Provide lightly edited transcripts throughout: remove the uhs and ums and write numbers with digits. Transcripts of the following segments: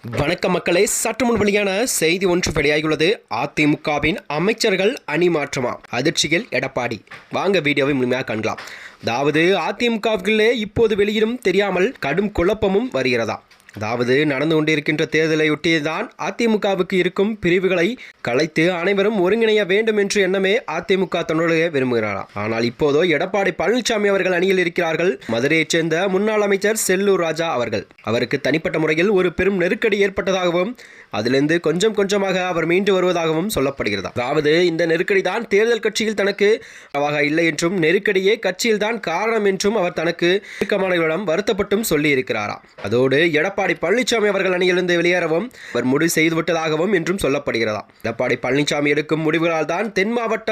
வணக்க மக்களே, சற்று முன் வெளியான செய்தி ஒன்று வெளியாகியுள்ளது. அதிமுகவின் அமைச்சர்கள் அணி மாற்றமா? அதிர்ச்சியில் எடப்பாடி. வாங்க வீடியோவை முழுமையாக காணலாம். அதாவது அதிமுகவிலே இப்போது வெளியிடும் தெரியாமல் கடும் குழப்பமும் வருகிறதா? அதாவது நடந்து கொண்டிருக்கின்ற தேர்தலையொட்டியதான் அதிமுகவுக்கு இருக்கும் பிரிவுகளை கலைத்து அனைவரும் ஒருங்கிணைய வேண்டும் என்று எண்ணமே அதிமுக தொண்டர்களே விரும்புகிறாராம். ஆனால் இப்போதோ எடப்பாடி பழனிசாமி அவர்கள் அணியில் இருக்கிறார்கள். மதுரையைச் சேர்ந்த முன்னாள் அமைச்சர் செல்லூர் ராஜா அவர்கள். அவருக்கு தனிப்பட்ட முறையில் ஒரு பெரும் நெருக்கடி ஏற்பட்டதாகவும் அதிலிருந்து கொஞ்சம் கொஞ்சமாக அவர் மீண்டு வருவதாகவும் சொல்லப்படுகிறது. அதாவது இந்த நெருக்கடி தான் தேர்தல் கட்சியில் தனக்கு இல்லை என்றும் நெருக்கடியே கட்சியில் தான் காரணம் என்றும் அவர் தனக்கு நெருக்கமானவர்களிடம் வருத்தப்பட்டும் சொல்லி இருக்கிறாராம். அதோடு எடப்பாடி பழனிசாமி அவர்கள் அணியிலிருந்து வெளியேறவும் அவர் முடிவு செய்துவிட்டதாகவும் என்றும் சொல்லப்படுகிறதாம். எடப்பாடி பழனிசாமி எடுக்கும் முடிவுகளால் தான் தென் மாவட்ட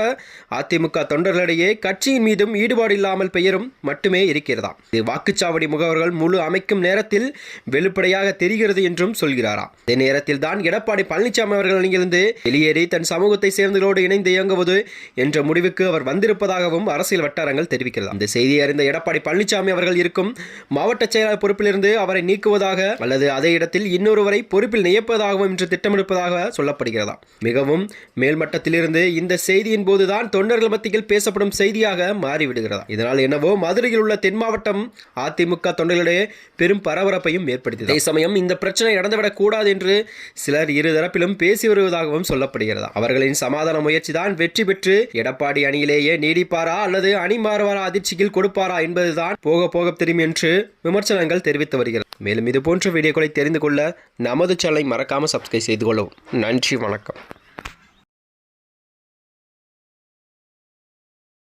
அதிமுக தொண்டர்களிடையே கட்சியின் மீதும் ஈடுபாடு இல்லாமல் பெயரும் மட்டுமே இருக்கிறதாம். இது வாக்குச்சாவடி முகவர்கள் முழு அமைக்கும் நேரத்தில் வெளிப்படையாக தெரிகிறது என்றும் சொல்கிறாராம். அதே நேரத்தில் தான் எடப்பாடி பழனிசாமி அவர்கள் அணியிலிருந்து வெளியேறி தன் சமூகத்தை சேர்ந்தவர்களோடு இணைந்து இயங்குவது என்ற முடிவுக்கு அவர் வந்திருப்பதாகவும் அரசியல் வட்டாரங்கள் தெரிவிக்கிறது. இந்த செய்தியை அறிந்த எடப்பாடி பழனிசாமி அவர்கள் இருக்கும் மாவட்ட செயலாளர் பொறுப்பிலிருந்து அவரை நீக்குவதாக அல்லது அதே இடத்தில் இன்னொருவரை பொறுப்பில் நியப்பதாகவும் இன்று திட்டமிருப்பதாக சொல்லப்படுகிறதா. மிகவும் மேல்மட்டத்திலிருந்து இந்த செய்தியின் போதுதான் தொண்டர்கள் மத்தியில் பேசப்படும் செய்தியாக மாறிவிடுகிறதா. இதனால் என்னவோ மதுரையில் உள்ள தென் மாவட்டம் அதிமுக தொண்டர்களிடையே பெரும் பரபரப்பையும் ஏற்படுத்தியது. அதே சமயம் இந்த பிரச்சனை நடந்துவிடக் கூடாது என்று சிலர் இருதரப்பிலும் பேசி வருவதாகவும் சொல்லப்படுகிறது. அவர்களின் சமாதான முயற்சி தான் வெற்றி பெற்று எடப்பாடி அணியிலேயே நீடிப்பாரா அல்லது அணி மாறுவாரா, அதிர்ச்சியில் கொடுப்பாரா என்பதுதான் போக போக தெரியும் என்று விமர்சனங்கள் தெரிவித்து வருகிறது. மேலும் இது போன்ற வீடியோக்களை தெரிந்து கொள்ள நமது சேனலை மறக்காமல் சப்ஸ்கிரைப் செய்து கொள்ளவும். நன்றி, வணக்கம்.